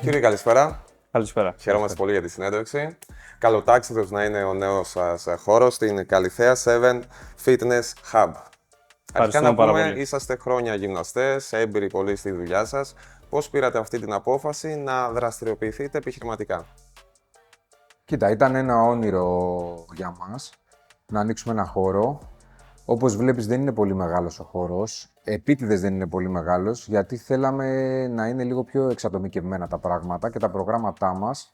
Κύριε, καλησπέρα. Καλησπέρα. Χαιρόμαστε πολύ για τη συνέντευξη. Καλοτάξιδος να είναι ο νέος σας χώρος στην Καλιθέα 7 Fitness Hub. Αρχικά να πάρα πούμε, πολύ. είσαστε χρόνια γυμναστές, έμπειροι πολύ στη δουλειά σας. Πώς πήρατε αυτή την απόφαση να δραστηριοποιηθείτε επιχειρηματικά? Κοίτα, ήταν ένα όνειρο για μας να ανοίξουμε ένα χώρο. Όπως βλέπεις, δεν είναι πολύ μεγάλος ο χώρος. Επίτηδες δεν είναι πολύ μεγάλος, γιατί θέλαμε να είναι λίγο πιο εξατομικευμένα τα πράγματα και τα προγράμματά μας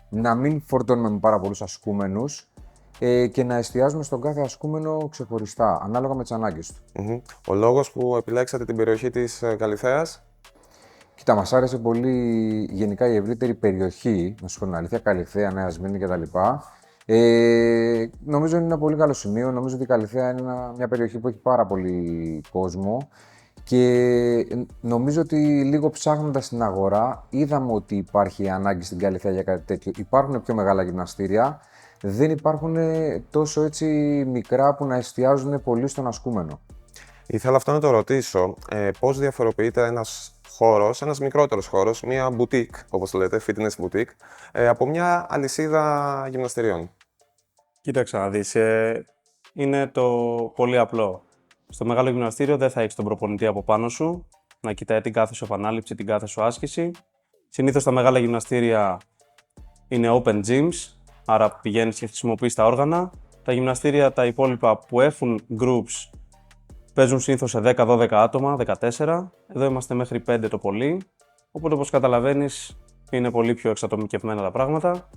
να μην φορτώνουμε με πάρα πολλούς ασκούμενους και να εστιάζουμε στον κάθε ασκούμενο ξεχωριστά, ανάλογα με τις ανάγκες του. Ο λόγος που επιλέξατε την περιοχή της Καλιθέας? Κοίτα, μας άρεσε πολύ γενικά η ευρύτερη περιοχή, να σου πω την αλήθεια, Καλιθέα, Νέα Σμύρνη κτλ. Νομίζω είναι ένα πολύ καλό σημείο. Νομίζω ότι η Καλιθέα είναι μια περιοχή που έχει πάρα πολύ κόσμο και νομίζω ότι λίγο ψάχνοντας στην αγορά είδαμε ότι υπάρχει ανάγκη στην Καλιθέα για κάτι τέτοιο. Υπάρχουν πιο μεγάλα γυμναστήρια, δεν υπάρχουν τόσο έτσι μικρά που να εστιάζουν πολύ στον ασκούμενο. Ήθελα αυτό να το ρωτήσω. Πώς διαφοροποιείται ένας χώρος, ένας μικρότερος χώρος, μια boutique, όπως το λέτε, fitness boutique, από μια αλυσίδα γυμναστηριών? Κοίταξε να δεις, είναι το πολύ απλό. Στο μεγάλο γυμναστήριο δεν θα έχεις τον προπονητή από πάνω σου, να κοιτάει την κάθε σου επανάληψη, την κάθε σου άσκηση. Συνήθως τα μεγάλα γυμναστήρια είναι open gyms, άρα πηγαίνεις και χρησιμοποιείς τα όργανα. Τα γυμναστήρια τα υπόλοιπα που έχουν groups παίζουν συνήθως σε 10-12 άτομα, 14. Εδώ είμαστε μέχρι 5 το πολύ, οπότε όπως καταλαβαίνεις είναι πολύ πιο εξατομικευμένα τα πράγματα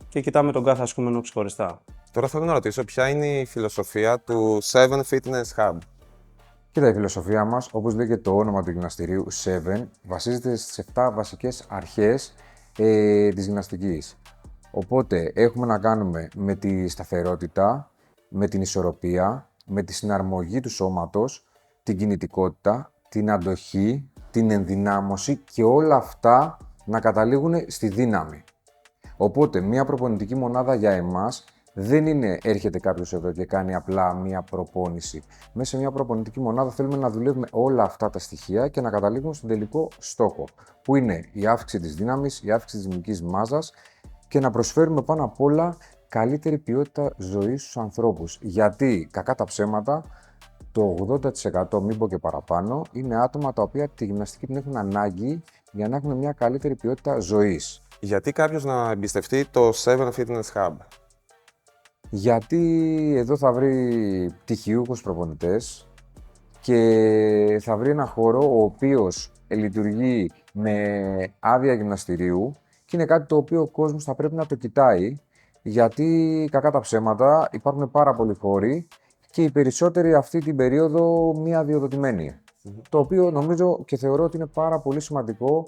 και κοιτάμε τον κάθε ασκούμενο ξεχωριστά. Τώρα θέλω να ρωτήσω ποια είναι η φιλοσοφία του 7 Fitness Hub. Κοίτα, η φιλοσοφία μας, όπως λέγεται το όνομα του γυμναστηρίου 7, βασίζεται στις 7 βασικές αρχές της γυμναστικής. Οπότε έχουμε να κάνουμε με τη σταθερότητα, με την ισορροπία, με τη συναρμογή του σώματος, την κινητικότητα, την αντοχή, την ενδυνάμωση και όλα αυτά να καταλήγουν στη δύναμη. Οπότε, μια προπονητική μονάδα για εμάς δεν είναι έρχεται κάποιος εδώ και κάνει απλά μια προπόνηση. Μέσα σε μια προπονητική μονάδα θέλουμε να δουλεύουμε όλα αυτά τα στοιχεία και να καταλήγουμε στον τελικό στόχο, που είναι η αύξηση της δύναμης, η αύξηση της μυϊκής μάζας και να προσφέρουμε πάνω απ' όλα καλύτερη ποιότητα ζωής στους ανθρώπους. Γιατί, κακά τα ψέματα, το 80%, μην πω και παραπάνω, είναι άτομα τα οποία τη γυμναστική την έχουν ανάγκη για να έχουν μια καλύτερη ποιότητα ζωής. Γιατί κάποιος να εμπιστευτεί το 7 Fitness Hub? Γιατί εδώ θα βρει πτυχιούχους προπονητές και θα βρει ένα χώρο ο οποίος λειτουργεί με άδεια γυμναστηρίου και είναι κάτι το οποίο ο κόσμος θα πρέπει να το κοιτάει, γιατί κακά τα ψέματα υπάρχουν πάρα πολλοί χώροι και οι περισσότεροι αυτή την περίοδο μη αδειοδοτημένοι. Το οποίο νομίζω και θεωρώ ότι είναι πάρα πολύ σημαντικό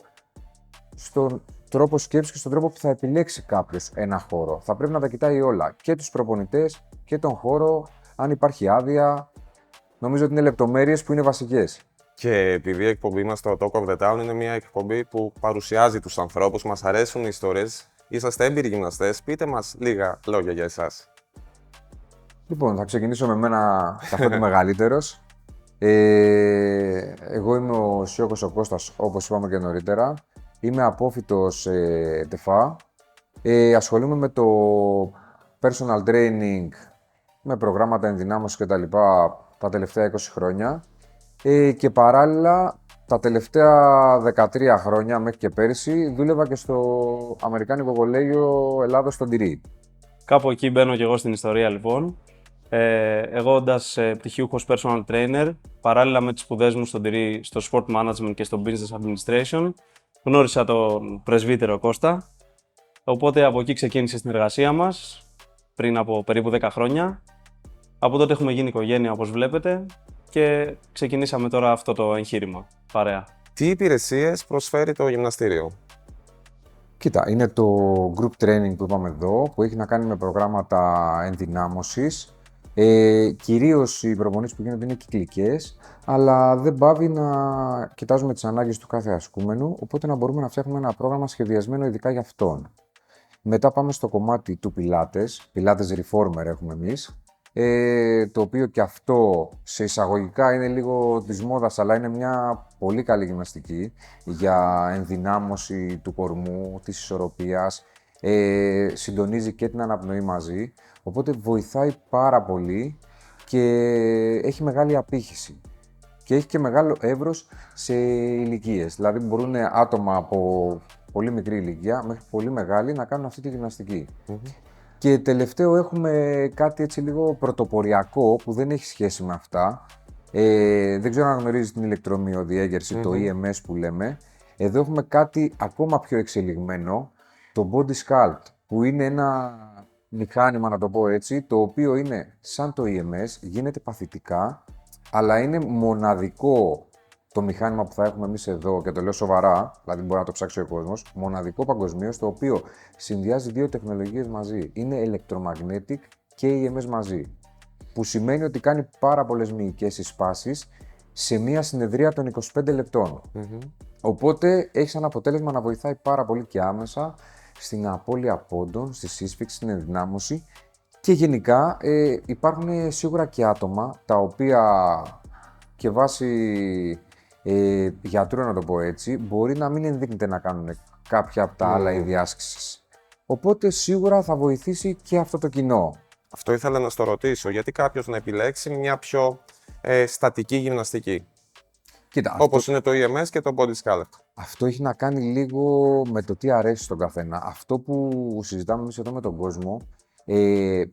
στον τρόπο σκέψης και στον τρόπο που θα επιλέξει κάποιος ένα χώρο. Θα πρέπει να τα κοιτάει όλα, και τους προπονητές και τον χώρο, αν υπάρχει άδεια. Νομίζω ότι είναι λεπτομέρειες που είναι βασικές. Και επειδή η εκπομπή μας, το Talk of the Town, είναι μια εκπομπή που παρουσιάζει τους ανθρώπους, μας αρέσουν οι ιστορίες, είσαστε έμπειροι γυμναστές, πείτε μας λίγα λόγια για εσάς. Λοιπόν, θα ξεκινήσω με μένα καθότι μεγαλύτερος. Εγώ είμαι ο Σιώκος ο Κώστας, όπως είπαμε και νωρίτερα. Είμαι απόφοιτος ΤΕΦΑ. Ασχολούμαι με το personal training, με προγράμματα ενδυνάμωσης κτλ. Τα τελευταία 20 χρόνια. Και παράλληλα, τα τελευταία 13 χρόνια, μέχρι και πέρυσι, δούλευα και στο Αμερικάνικο Κολέγιο Ελλάδος στον Τυρί. Κάπου εκεί μπαίνω και εγώ στην ιστορία λοιπόν. Εγώ όντας πτυχιούχος personal trainer, παράλληλα με τις σπουδές μου στον Τυρί, στο sport management και στο business administration, γνώρισα τον πρεσβύτερο Κώστα, οπότε από εκεί ξεκίνησε η συνεργασία μας πριν από περίπου 10 χρόνια. Από τότε έχουμε γίνει οικογένεια, όπως βλέπετε, και ξεκινήσαμε τώρα αυτό το εγχείρημα, παρέα. Τι υπηρεσίες προσφέρει το γυμναστήριο? Κοίτα, είναι το group training που είπαμε εδώ, που έχει να κάνει με προγράμματα ενδυνάμωσης. Κυρίως οι προπονήσεις που γίνονται είναι κυκλικές, αλλά δεν πάβει να κοιτάζουμε τις ανάγκες του κάθε ασκούμενου, οπότε να μπορούμε να φτιάχνουμε ένα πρόγραμμα σχεδιασμένο ειδικά για αυτόν. Μετά πάμε στο κομμάτι του Pilates Reformer έχουμε εμείς, το οποίο και αυτό σε εισαγωγικά είναι λίγο της μόδας, αλλά είναι μια πολύ καλή γυμναστική για ενδυνάμωση του κορμού, της ισορροπίας, συντονίζει και την αναπνοή μαζί, οπότε βοηθάει πάρα πολύ και έχει μεγάλη απήχηση. Και έχει και μεγάλο εύρος σε ηλικίες. Δηλαδή μπορούν άτομα από πολύ μικρή ηλικία μέχρι πολύ μεγάλη να κάνουν αυτή τη γυμναστική. Και τελευταίο έχουμε κάτι έτσι λίγο πρωτοποριακό που δεν έχει σχέση με αυτά. Δεν ξέρω αν γνωρίζεις την ηλεκτρομυοδιέγερση, το EMS που λέμε. Εδώ έχουμε κάτι ακόμα πιο εξελιγμένο, το Body Sculpt, που είναι ένα μηχάνημα, να το πω έτσι, το οποίο είναι σαν το EMS, γίνεται παθητικά, αλλά είναι μοναδικό το μηχάνημα που θα έχουμε εμείς εδώ, και το λέω σοβαρά, δηλαδή μπορεί να το ψάξει ο κόσμος, μοναδικό παγκοσμίως, το οποίο συνδυάζει δύο τεχνολογίες μαζί. Είναι electromagnetic και EMS μαζί. Που σημαίνει ότι κάνει πάρα πολλές μυϊκές συσπάσεις σε μία συνεδρία των 25 λεπτών. Οπότε έχει σαν αποτέλεσμα να βοηθάει πάρα πολύ και άμεσα στην απώλεια πόντων, στη σύσφυξη, στην ενδυνάμωση. Και γενικά υπάρχουν σίγουρα και άτομα τα οποία και βάσει γιατρού, να το πω έτσι, μπορεί να μην ενδείκνεται να κάνουν κάποια από τα άλλα είδη άσκησης. Οπότε σίγουρα θα βοηθήσει και αυτό το κοινό. Αυτό ήθελα να στο ρωτήσω, γιατί κάποιος να επιλέξει μια πιο στατική γυμναστική, Κοίτα, όπως είναι το EMS και το Body Sculpt. αυτό έχει να κάνει λίγο με το τι αρέσει στον καθένα. Αυτό που συζητάμε εμείς εδώ με τον κόσμο,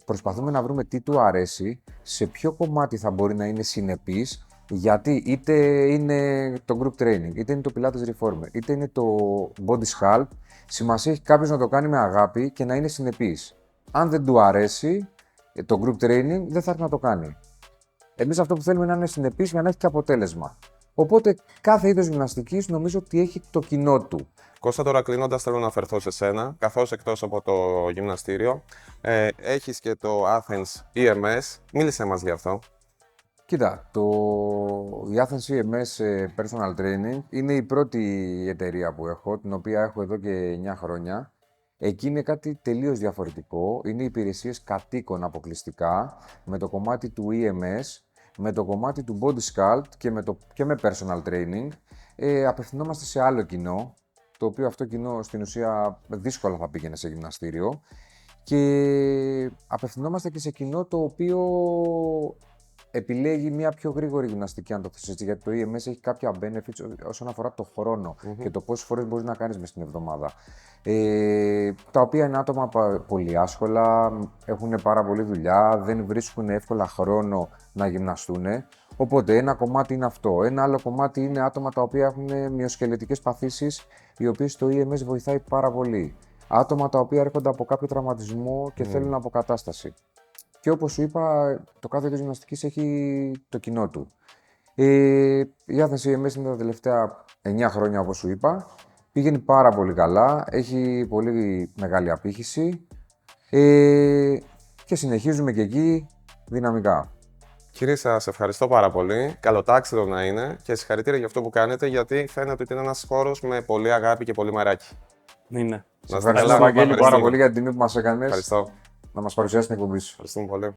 προσπαθούμε να βρούμε τι του αρέσει, σε ποιο κομμάτι θα μπορεί να είναι συνεπής, γιατί είτε είναι το group training, είτε είναι το Pilates Reformer, είτε είναι το Body Sculpt, σημασία έχει κάποιος να το κάνει με αγάπη και να είναι συνεπής. Αν δεν του αρέσει το group training, δεν θα έρθει να το κάνει. Εμείς αυτό που θέλουμε είναι να είναι συνεπής για να έχει και αποτέλεσμα. Οπότε κάθε είδος γυμναστικής νομίζω ότι έχει το κοινό του. Κώστα, τώρα κλείνοντας, θέλω να αναφερθώ σε σένα, καθώς εκτός από το γυμναστήριο, έχεις και το Athens EMS. Μίλησέ μας γι' αυτό. Κοίτα, η Athens EMS Personal Training είναι η πρώτη εταιρεία που έχω, την οποία έχω εδώ και 9 χρόνια. Εκεί είναι κάτι τελείως διαφορετικό, είναι υπηρεσίες κατοίκων αποκλειστικά, με το κομμάτι του EMS, με το κομμάτι του Body Sculpt και με Personal Training. Απευθυνόμαστε σε άλλο κοινό, το οποίο αυτό κοινό στην ουσία δύσκολα θα πήγαινε σε γυμναστήριο, και απευθυνόμαστε και σε κοινό το οποίο επιλέγει μια πιο γρήγορη γυμναστική, αν το θες έτσι, γιατί το EMS έχει κάποια benefits όσον αφορά το χρόνο και το πόσες φορές μπορείς να κάνεις μες στην εβδομάδα. Τα οποία είναι άτομα πολύ άσχολα, έχουν πάρα πολλή δουλειά, δεν βρίσκουν εύκολα χρόνο να γυμναστούν. Οπότε ένα κομμάτι είναι αυτό. Ένα άλλο κομμάτι είναι άτομα τα οποία έχουν μυοσκελετικές παθήσεις, οι οποίες το EMS βοηθάει πάρα πολύ. Άτομα τα οποία έρχονται από κάποιο τραυματισμό και θέλουν αποκατάσταση. Και όπως σου είπα, το κάθε είδος γυμναστικής έχει το κοινό του. Η Athens EMS είναι τα τελευταία 9 χρόνια, όπως σου είπα. Πηγαίνει πάρα πολύ καλά, έχει πολύ μεγάλη απήχηση και συνεχίζουμε και εκεί δυναμικά. Κύριε, σας ευχαριστώ πάρα πολύ. Καλοτάξιδο να είναι και συγχαρητήρια για αυτό που κάνετε, γιατί φαίνεται ότι είναι ένας χώρος με πολύ αγάπη και πολύ μεράκι. Είναι. Σε ευχαριστώ, Βαγγέλη, πάρα πολύ για την τιμή που μας έκανες Ευχαριστώ. να μας παρουσιάσεις την εκπομπή σου. Ευχαριστούμε πολύ.